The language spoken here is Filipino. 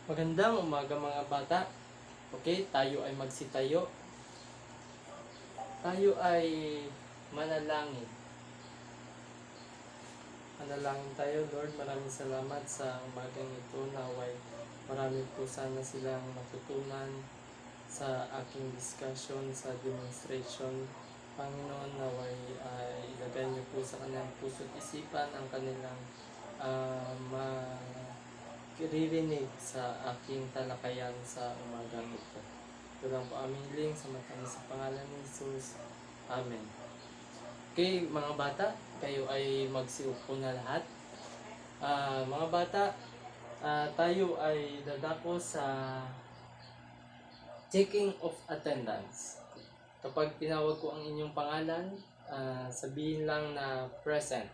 Magandang umaga mga bata. Okay, tayo ay magsitayo. Tayo ay manalangin. Manalangin tayo, Lord. Maraming salamat sa umagang ito. Naway marami po sana silang natutunan sa aking discussion, sa demonstration. Panginoon, naway ilagay niyo po sa kanilang puso't isipan ang kanilang maririnig sa aking talakayan sa umagang ito. Ito lang po aming hiling sa matamis sa pangalan ni Jesus. Amen. Okay, mga bata, kayo ay magsiupo na lahat. Mga bata, tayo ay dadako sa checking of attendance. Kapag tinawag ko ang inyong pangalan, sabihin lang na present.